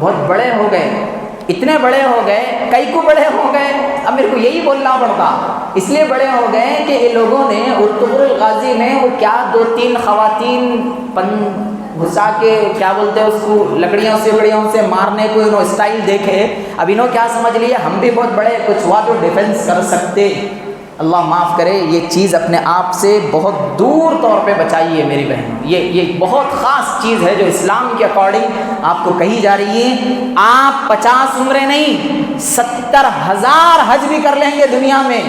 بہت بڑے ہو گئے، اتنے بڑے ہو گئے، کئی کو بڑے ہو گئے، اب میرے کو یہی بولنا پڑتا، اس لیے بڑے ہو گئے کہ یہ لوگوں نے ارطغرل الغازی میں وہ کیا 2-3 خواتین گھسا کے کیا بولتے ہیں اس کو، لکڑیوں سے مارنے کو انہوں اسٹائل دیکھے، اب انہوں کیا سمجھ لیے ہم بھی بہت بڑے، کچھ ہوا تو ڈیفنس کر سکتے۔ اللہ معاف کرے، یہ چیز اپنے آپ سے بہت دور طور پہ بچائیے میری بہنوں، یہ بہت خاص چیز ہے جو اسلام کے اکارڈنگ آپ کو کہی جا رہی ہے۔ آپ 50 عمریں نہیں 70,000 حج بھی کر لیں گے دنیا میں،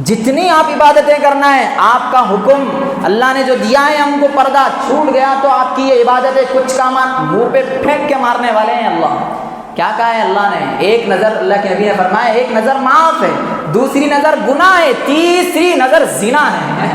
جتنی آپ عبادتیں کرنا ہے، آپ کا حکم اللہ نے جو دیا ہے ہم کو، پردہ چھوٹ گیا تو آپ کی یہ عبادتیں کچھ کام منہ پہ پھینک کے مارنے والے ہیں۔ اللہ کیا کہا ہے اللہ نے؟ ایک نظر، اللہ کے نبی نے فرمایا ایک نظر معاف ہے، دوسری نظر گناہ ہے، تیسری نظر زنا ہے۔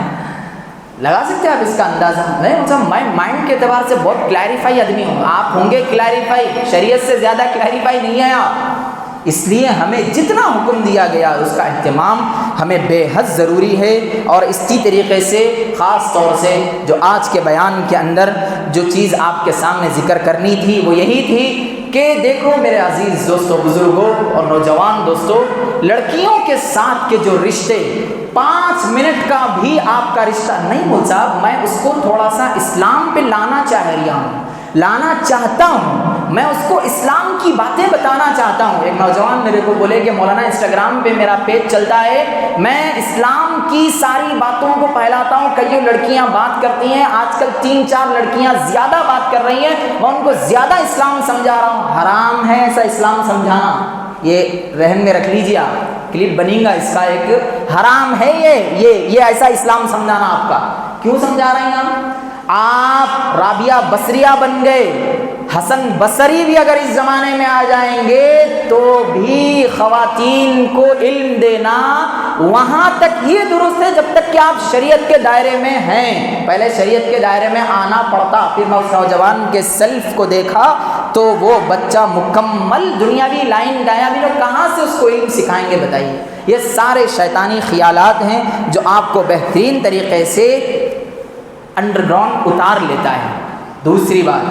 لگا سکتے ہیں آپ اس کا اندازہ؟ نہیں، میں مائنڈ کے اعتبار سے بہت کلیریفائی آدمی ہوں، آپ ہوں گے کلیریفائی، شریعت سے زیادہ کلیریفائی نہیں ہے آپ، اس لیے ہمیں جتنا حکم دیا گیا اس کا اہتمام ہمیں بے حد ضروری ہے۔ اور اسی طریقے سے خاص طور سے جو آج کے بیان کے اندر جو چیز آپ کے سامنے ذکر کرنی تھی وہ یہی تھی کہ دیکھو میرے عزیز دوستو، بزرگوں اور نوجوان دوستو، لڑکیوں کے ساتھ کے جو رشتے 5 منٹ کا بھی آپ کا رشتہ نہیں ہو صاحب، میں اس کو تھوڑا سا اسلام پہ لانا چاہتا ہوں، میں اس کو اسلام کی باتیں بتانا چاہتا ہوں۔ ایک نوجوان میرے کو بولے کہ مولانا انسٹاگرام پہ میرا پیج چلتا ہے، میں اسلام کی ساری باتوں کو پھیلاتا ہوں، کئی لڑکیاں بات کرتی ہیں، آج کل 3-4 لڑکیاں زیادہ بات کر رہی ہیں، میں ان کو زیادہ اسلام سمجھا رہا ہوں۔ حرام ہے ایسا اسلام سمجھانا، یہ رہن میں رکھ لیجیے، آپ کلپ بنیں گا اس کا ایک، حرام ہے یہ ایسا اسلام سمجھانا آپ کا۔ کیوں سمجھا رہے ہیں آپ رابعہ بصریہ بن گئے، حسن بصری بھی اگر اس زمانے میں آ جائیں گے تو بھی خواتین کو علم دینا وہاں تک ہی درست ہے جب تک کہ آپ شریعت کے دائرے میں ہیں۔ پہلے شریعت کے دائرے میں آنا پڑتا۔ پھر میں اس نوجوان کے سیلف کو دیکھا تو وہ بچہ مکمل دنیاوی لائن ڈایابی لوگ کہاں سے اس کو علم سکھائیں گے بتائیے؟ یہ سارے شیطانی خیالات ہیں جو آپ کو بہترین طریقے سے انڈر گراؤنڈ اتار لیتا ہے۔ دوسری بات،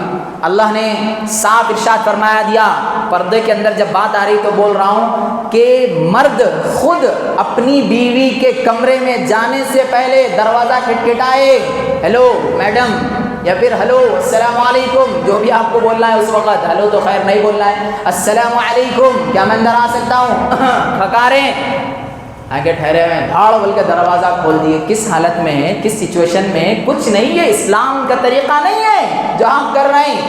اللہ نے صاف ارشاد فرمایا دیا، پردے کے اندر جب بات آ رہی تو بول رہا ہوں کہ مرد خود اپنی بیوی کے کمرے میں جانے سے پہلے دروازہ کھٹکھٹائے، ہیلو میڈم، یا پھر ہلو السلام علیکم، جو بھی آپ کو بولنا ہے اس وقت، ہلو تو خیر نہیں بولنا ہے، السلام علیکم، کیا میں اندر آ سکتا ہوں؟ کھکاریں آگے ٹھہرے ہوئے، دھاڑ بول کے دروازہ کھول دیے۔ کس حالت میں ہے، کس سچویشن میں؟ کچھ نہیں، یہ اسلام کا طریقہ نہیں ہے جو آپ کر رہے ہیں۔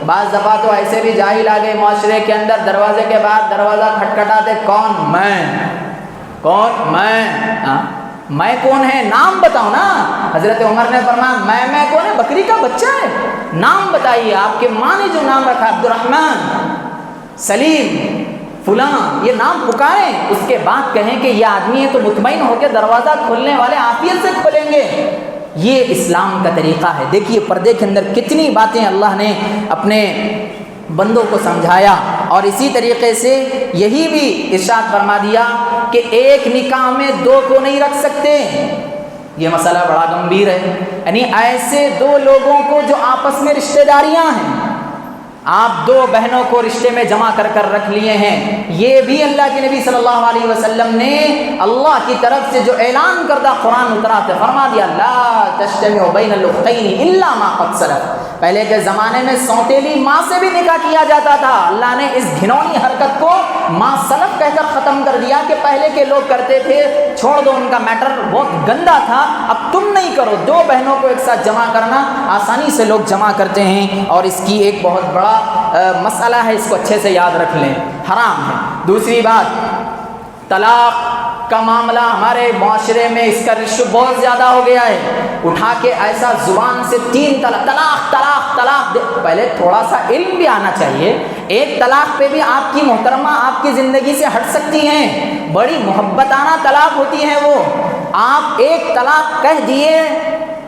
بعض دفعہ تو ایسے بھی جاہل آ گئے معاشرے کے اندر، دروازے کے بعد دروازہ کھٹکھٹاتے، کون؟ میں کون ہے؟ نام بتاؤ نا۔ حضرت عمر نے فرمایا میں کون ہے؟ بکری کا بچہ ہے، نام بتائیے، آپ کے ماں نے جو نام رکھا، عبد الرحمن، سلیم، فلاں، یہ نام پکاریں، اس کے بعد کہیں کہ یہ آدمی ہے تو مطمئن ہو کے دروازہ کھولنے والے عافیت سے کھولیں گے۔ یہ اسلام کا طریقہ ہے۔ دیکھیے پردے کے اندر کتنی باتیں اللہ نے اپنے بندوں کو سمجھایا، اور اسی طریقے سے یہی بھی ارشاد فرما دیا کہ ایک نکاح میں 2 کو نہیں رکھ سکتے۔ یہ مسئلہ بڑا گمبھیر ہے، یعنی ایسے 2 لوگوں کو جو آپس میں رشتہ داریاں ہیں، آپ 2 بہنوں کو رشتے میں جمع کر رکھ لیے ہیں، یہ بھی اللہ کے نبی صلی اللہ علیہ وسلم نے اللہ کی طرف سے جو اعلان کردہ قرآن اترا تھا فرما دیا، لا تجتمع بین الاختین الا ما قد سلف۔ پہلے کے زمانے میں سوتیلی ماں سے بھی نکاح کیا جاتا تھا، اللہ نے اس گھنونی حرکت کو ماں سلف کہہ کر ختم کر دیا کہ پہلے کے لوگ کرتے تھے، چھوڑ دو، ان کا میٹر بہت گندا تھا، اب تم نہیں کرو۔ 2 بہنوں کو ایک ساتھ جمع کرنا آسانی سے لوگ جمع کرتے ہیں، اور اس کی ایک بہت بڑا مسئلہ ہے، اس کو اچھے سے یاد رکھ لیں، حرام ہے۔ دوسری بات، طلاق کا معاملہ ہمارے معاشرے میں اس کا رشو بہت زیادہ ہو گیا ہے. اٹھا کے ایسا زبان سے 3 طلاق طلاق طلاق طلاق. پہلے تھوڑا سا علم بھی آنا چاہیے. ایک طلاق پہ بھی آپ کی محترمہ آپ کی زندگی سے ہٹ سکتی ہیں. بڑی محبتانہ طلاق ہوتی ہے وہ. آپ ایک طلاق کہہ دیے,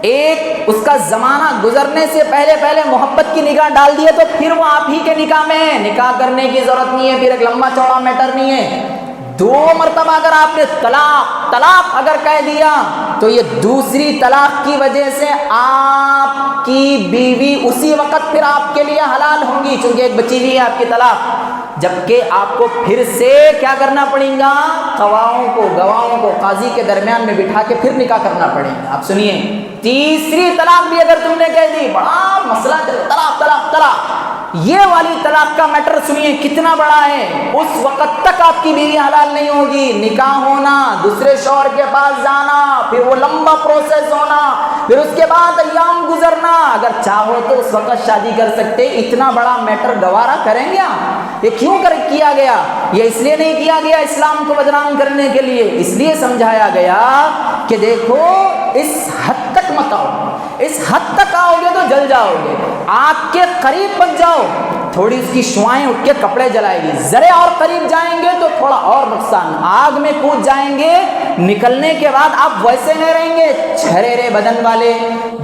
ایک اس کا زمانہ گزرنے سے پہلے محبت کی نگاہ ڈال دیے تو پھر وہ آپ ہی کے نکاح میں ہے. نکاح کرنے کی ضرورت نہیں ہے, پھر ایک لمبا چوڑا میٹر نہیں ہے. 2 مرتبہ اگر آپ نے طلاق اگر کہہ دیا تو یہ دوسری طلاق کی وجہ سے آپ کی بیوی اسی وقت پھر آپ کے لیے حلال ہوں گی, چونکہ ایک بچی ہوئی ہے آپ کی طلاق. جبکہ آپ کو پھر سے کیا کرنا پڑے گا, گواہوں کو قاضی کے درمیان میں بٹھا کے پھر نکاح کرنا پڑے گا. آپ سنیے, تیسری طلاق بھی اگر تم نے کہہ دی, بڑا مسئلہ طلاق طلاق طلاق. یہ والی طلاق کا میٹر سنیے کتنا بڑا ہے. اس وقت تک آپ کی بیوی حلال نہیں ہوگی. نکاح ہونا, دوسرے شوہر کے پاس جانا, پھر وہ لمبا پروسیس ہونا, پھر اس کے بعد ایام گزرنا. اگر چاہو تو اس وقت شادی کر سکتے. اتنا بڑا میٹر گوارا کریں گے آپ؟ یہ کیوں کیا گیا؟ یہ اس لیے نہیں کیا گیا اسلام کو بدنام کرنے کے لیے. اس لیے سمجھایا گیا کہ دیکھو اس حد تک مت آؤ. اس حد تک آؤ گے تو جل جاؤ گے. آگ کے قریب بچ جاؤ, تھوڑی اس کی شعائیں اٹھ کے کپڑے جلائے گی. ذرے اور قریب جائیں گے تو تھوڑا اور نقصان. آگ میں کود جائیں گے, نکلنے کے بعد آپ ویسے نہیں رہیں گے. چھریرے بدن والے,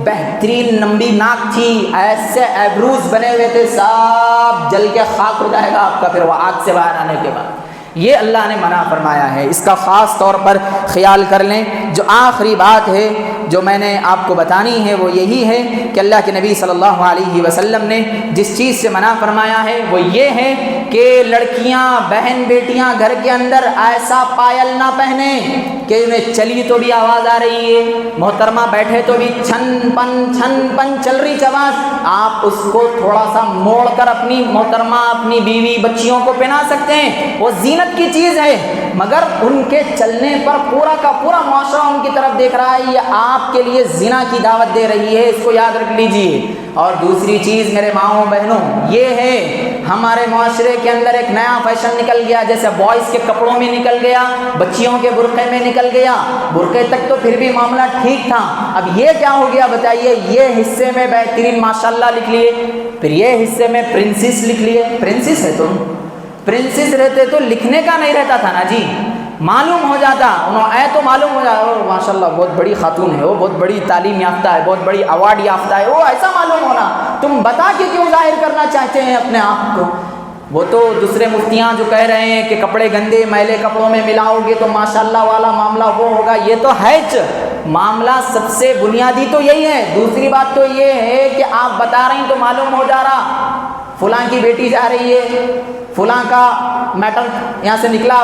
بہترین لمبی ناک تھی, ایسے ایبروز بنے ہوئے تھے, سب جل کے خاک ہو جائے گا آپ کا پھر وہ آگ سے باہر آنے کے بعد. یہ اللہ نے منع فرمایا ہے. اس کا خاص طور پر خیال کر لیں. جو آخری بات ہے جو میں نے آپ کو بتانی ہے وہ یہی ہے کہ اللہ کے نبی صلی اللہ علیہ وسلم نے جس چیز سے منع فرمایا ہے وہ یہ ہے کہ لڑکیاں, بہن بیٹیاں گھر کے اندر ایسا پائل نہ پہنیں کہ انہیں چلی تو بھی آواز آ رہی ہے, محترمہ بیٹھے تو بھی چھن پن چل رہی آواز. آپ اس کو تھوڑا سا موڑ کر اپنی محترمہ, اپنی بیوی, بچیوں کو پہنا سکتے ہیں. وہ زینت کی چیز ہے, مگر ان کے چلنے پر پورا کا پورا معاشرہ ان کی طرف دیکھ رہا ہے. یہ آپ کے لیے زنا کی دعوت دے رہی ہے, اس کو یاد رکھ لیجئے. اور دوسری چیز میرے ماؤں بہنوں یہ ہے, ہمارے معاشرے کے اندر ایک نیا فیشن نکل گیا. جیسے بوائز کے کپڑوں میں نکل گیا, بچیوں کے برقعے میں نکل گیا. برقعے تک تو پھر بھی معاملہ ٹھیک تھا, اب یہ کیا ہو گیا بتائیے. یہ حصے میں بہترین ماشاءاللہ لکھ لیے, پھر یہ حصے میں پرنسس لکھ لیے. پرنسس ہے تم, پرنسس رہتے تو لکھنے کا نہیں رہتا تھا نا جی, معلوم ہو جاتا. انہوں تو معلوم ہو جاتا ماشاءاللہ بہت بڑی خاتون ہے, وہ بہت بڑی تعلیم یافتہ ہے, بہت بڑی ایوارڈ یافتہ ہے, وہ ایسا معلوم ہونا. تم بتا کے کیوں ظاہر کرنا چاہتے ہیں اپنے آپ کو؟ وہ تو دوسرے مفتیاں جو کہہ رہے ہیں کہ کپڑے گندے میلے کپڑوں میں ملاؤ گے تو ماشاءاللہ والا معاملہ وہ ہوگا, یہ تو ہے معاملہ. سب سے بنیادی تو یہی ہے. دوسری بات تو یہ ہے کہ آپ بتا رہے ہیں تو معلوم ہو جا رہا فلاں کی بیٹی جا رہی ہے, فلاں کا میٹر یہاں سے نکلا.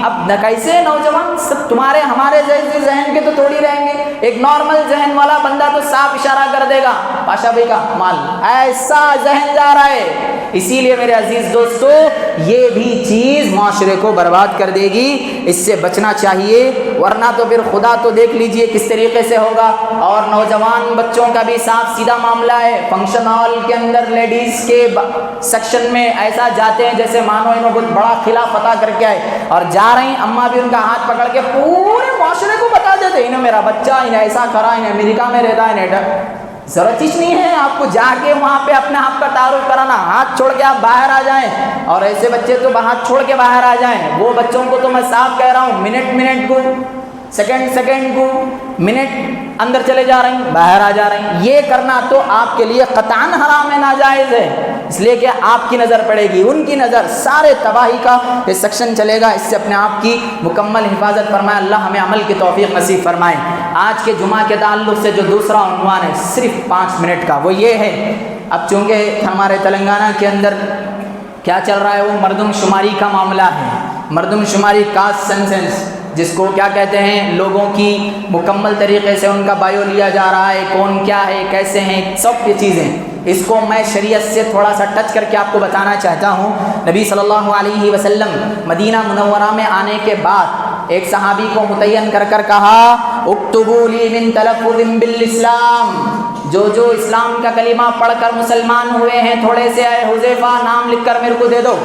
اب کیسے نوجوان سب تمہارے ہمارے جیسے ذہن کے تو تھوڑی رہیں گے. ایک نارمل ذہن والا بندہ تو صاف اشارہ کر دے گا پاشا بھائی کا مال, ایسا ذہن جا رہا ہے. اسی لیے میرے عزیز دوستو یہ بھی چیز معاشرے کو برباد کر دے گی, اس سے بچنا چاہیے. ورنہ تو پھر خدا تو دیکھ لیجئے کس طریقے سے ہوگا. اور نوجوان بچوں کا بھی صاف سیدھا معاملہ ہے. فنکشن ہال کے اندر لیڈیز کے سیکشن میں ایسا جاتے ہیں جیسے مانو انہوں بہت بڑا قلعہ فتح کر کے آئے, اور جا رہی اماں بھی ان کا ہاتھ پکڑ کے پورے معاشرے کو بتا دیتے انہیں میرا بچہ انہیں ایسا کرا, انہیں امریکہ میں رہتا ہے, انہیں ضرورت ہی نہیں ہے آپ کو جا کے وہاں پہ اپنے آپ کا تعارف کرانا. ہاتھ چھوڑ کے آپ باہر آ جائیں, اور ایسے بچے تو ہاتھ چھوڑ کے باہر آ جائیں. وہ بچوں کو تو میں صاف کہہ رہا ہوں, منٹ کو, سیکنڈ کو, منٹ اندر چلے جا رہے ہیں, باہر آ جا رہے ہیں. یہ کرنا تو آپ کے لیے قطعاً حرام ہے, ناجائز ہے. اس لیے کہ آپ کی نظر پڑے گی, ان کی نظر, سارے تباہی کا یہ سیکشن چلے گا. اس سے اپنے آپ کی مکمل حفاظت فرمائے. اللہ ہمیں عمل کی توفیق نصیب فرمائے. آج کے جمعہ کے تعلق سے جو دوسرا عنوان ہے صرف 5 منٹ کا, وہ یہ ہے. اب چونکہ ہمارے تلنگانہ کے اندر کیا چل رہا ہے وہ مردم شماری کا معاملہ ہے. مردم شماری, کاسٹ سینسس, جس کو کیا کہتے ہیں, لوگوں کی مکمل طریقے سے ان کا بایو لیا جا رہا ہے, کون کیا ہے, کیسے ہیں, سب یہ چیزیں. اس کو میں شریعت سے تھوڑا سا ٹچ کر کے آپ کو بتانا چاہتا ہوں. نبی صلی اللہ علیہ وسلم مدینہ منورہ میں آنے کے بعد ایک صحابی کو متعین کر کہا, اکتبوا لی من تلفظ بالاسلام, جو اسلام کا کلمہ پڑھ کر مسلمان ہوئے ہیں تھوڑے سے, اے حذیفہ نام لکھ کر میرے کو دے دو.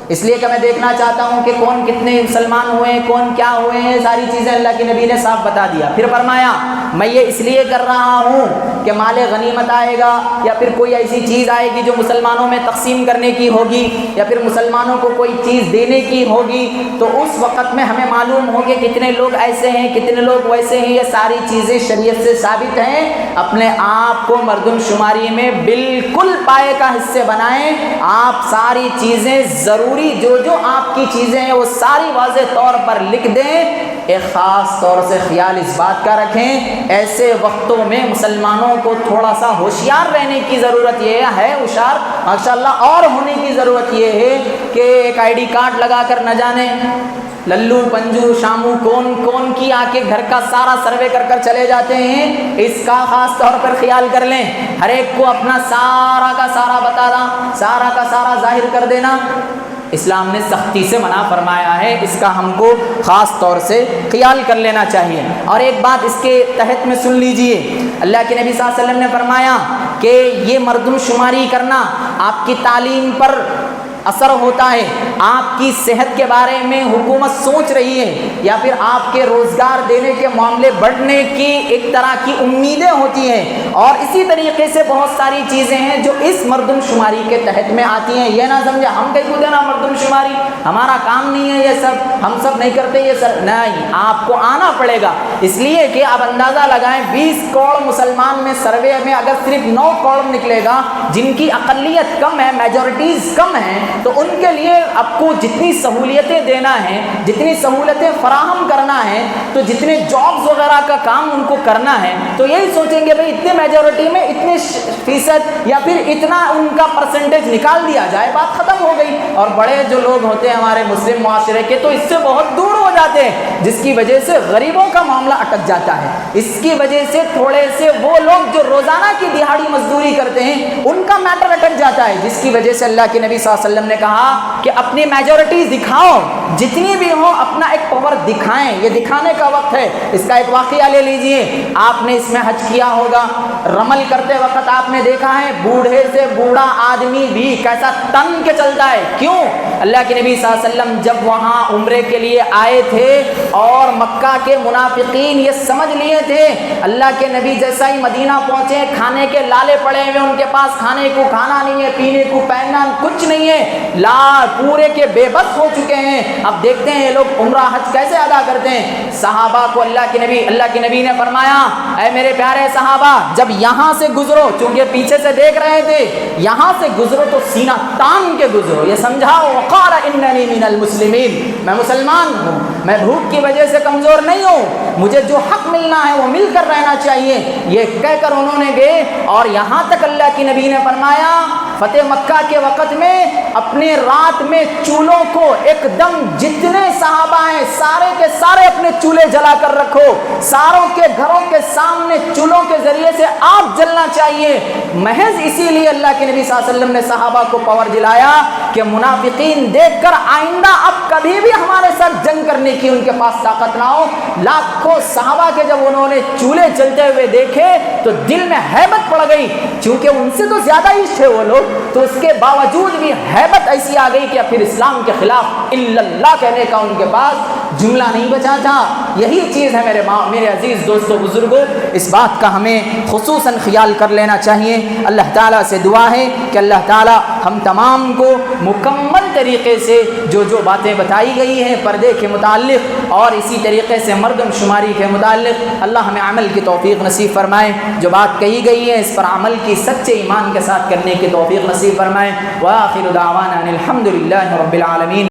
اس لیے کہ میں دیکھنا چاہتا ہوں کہ کون کتنے مسلمان ہوئے ہیں، کون کیا ہوئے ہیں، ساری چیزیں اللہ کے نبی نے صاف بتا دیا۔ پھر فرمایا میں یہ اس لیے کر رہا ہوں کہ مال غنیمت آئے گا یا پھر کوئی ایسی چیز آئے گی جو مسلمانوں میں تقسیم کرنے کی ہوگی یا پھر مسلمانوں کو کوئی چیز دینے کی ہوگی، تو اس وقت میں ہمیں معلوم ہو کہ کتنے لوگ ایسے ہیں کتنے لوگ ویسے ہیں۔ یہ ساری چیزیں شریعت سے ثابت ہیں۔ اپنے آپ کو مردم شماری میں بالکل پائے کا حصے بنائیں۔ آپ ساری چیزیں ضروری جو آپ کی چیزیں ہیں وہ ساری واضح طور پر لکھ دیں۔ ایک خاص طور سے خیال اس بات کا رکھیں، ایسے وقتوں میں مسلمانوں کو تھوڑا سا ہوشیار رہنے کی ضرورت یہ ہے، ہوشیار ماشاءاللہ اور ہونے کی ضرورت یہ ہے کہ ایک آئی ڈی کارڈ لگا کر نہ جانے للو پنجو شامو کون کون کی آ کے گھر کا سارا سروے کر کر چلے جاتے ہیں۔ اس کا خاص طور پر خیال کر لیں، ہر ایک کو اپنا سارا کا سارا بتانا، سارا کا سارا ظاہر کر دینا اسلام نے سختی سے منع فرمایا ہے۔ اس کا ہم کو خاص طور سے خیال کر لینا چاہیے۔ اور ایک بات اس کے تحت میں سن لیجئے، اللہ کے نبی صلی اللہ علیہ وسلم نے فرمایا کہ یہ مردم شماری کرنا آپ کی تعلیم پر اثر ہوتا ہے، آپ کی صحت کے بارے میں حکومت سوچ رہی ہے یا پھر آپ کے روزگار دینے کے معاملے بڑھنے کی ایک طرح کی امیدیں ہوتی ہیں، اور اسی طریقے سے بہت ساری چیزیں ہیں جو اس مردم شماری کے تحت میں آتی ہیں۔ یہ نہ سمجھے ہم کہیں کو دینا مردم شماری ہمارا کام نہیں ہے، یہ سب ہم سب نہیں کرتے، یہ سب نہیں، آپ کو آنا پڑے گا۔ اس لیے کہ آپ اندازہ لگائیں 20 کروڑ مسلمان میں سروے میں اگر صرف 9 کروڑ نکلے گا جن کی اقلیت کم ہے، میجورٹیز کم ہیں، تو ان کے لیے آپ کو جتنی سہولیتیں دینا ہے، جتنی سہولتیں فراہم کرنا ہے، تو جتنے جابز وغیرہ کا کام ان کو کرنا ہے، تو یہی سوچیں گے بھئی اتنے میجورٹی میں اتنے فیصد یا پھر اتنا ان کا پرسنٹیج نکال دیا جائے، بات ختم ہو گئی۔ اور بڑے جو لوگ ہوتے ہیں ہمارے مسلم معاشرے کے تو اس سے بہت دور ہو جاتے ہیں، جس کی وجہ سے غریبوں کا معاملہ اٹک جاتا ہے۔ اس کی وجہ سے تھوڑے سے وہ لوگ جو روزانہ کی دہاڑی مزدوری کرتے ہیں ان کا میٹر اٹک جاتا ہے، جس کی وجہ سے اللہ کے نبی صلی اللہ علیہ وسلم نے کہا کہ اپنی میجورٹی دکھاؤ، جتنی بھی ہو اپنا ایک پاور دکھائیں، یہ دکھانے کا وقت ہے۔ اس کا ایک واقعہ لے لیجئے، آپ نے اس میں حج کیا ہوگا، رمل کرتے وقت آپ نے دیکھا ہے بوڑھے سے بوڑھا آدمی بھی کیسا تن کے چلتا ہے۔ کیوں؟ اللہ کے نبی صلی اللہ علیہ وسلم جب وہاں عمرے کے لیے آئے تھے اور مکہ کے منافقین یہ سمجھ لیے تھے اللہ کے نبی جیسا ہی مدینہ پہنچے کھانے کے لالے پڑے ہوئے، ان کے پاس کھانے کو کھانا نہیں ہے، پینے کو پہننا کچھ نہیں ہے، پورے کے بے بس ہو چکے ہیں۔ اب دیکھتے ہیں یہ لوگ عمرہ حج کیسے ادا کرتے ہیں۔ صحابہ کو اللہ کے نبی نے فرمایا اے میرے پیارے صحابہ، جب یہاں سے گزرو، چونکہ پیچھے سے دیکھ رہے تھے، یہاں سے گزرو تو سینہ تان کے گزرو، یہ سمجھاؤ وقال اننی من المسلمین، میں مسلمان ہوں، میں بھوک کی وجہ سے کمزور نہیں ہوں، مجھے جو حق ملنا ہے وہ مل کر رہنا چاہیے، یہ کہہ کر انہوں نے گئے۔ اور یہاں تک اللہ کی نبی نے فرمایا فتح مکہ کے وقت میں اپنے رات میں چولہوں کو ایک دم جتنے صحابہ ہیں سارے کے سارے اپنے چولہے جلا کر رکھو، ساروں کے گھروں کے سامنے چولہوں کے ذریعے سے آگ جلنا چاہیے۔ محض اسی لیے اللہ کے نبی صلی اللہ علیہ وسلم نے صحابہ کو پاور دلایا کہ منافقین دیکھ کر آئندہ اب کبھی بھی ہمارے ساتھ جنگ کرنے کی ان کے پاس طاقت نہ ہو۔ لاکھوں صحابہ کے جب انہوں نے چولہے جلتے ہوئے دیکھے تو دل میں ہیبت پڑ گئی، چونکہ ان سے تو زیادہ ہی تھے وہ لوگ، تو اس کے باوجود بھی ہیبت ایسی آ گئی کہ پھر اسلام کے خلاف الا اللہ کہنے کا ان کے پاس جملہ نہیں بچا تھا۔ یہی چیز ہے میرے عزیز دوستو بزرگوں، اس بات کا ہمیں خصوصاً خیال کر لینا چاہیے۔ اللہ تعالیٰ سے دعا ہے کہ اللہ تعالیٰ ہم تمام کو مکمل طریقے سے جو باتیں بتائی گئی ہیں پردے کے متعلق اور اسی طریقے سے مردم شماری کے متعلق، اللہ ہمیں عمل کی توفیق نصیب فرمائے۔ جو بات کہی گئی ہے اس پر عمل کی سچے ایمان کے ساتھ کرنے کی توفیق نصیب فرمائے۔ وآخر دعوانا الحمد للہ رب العالمین۔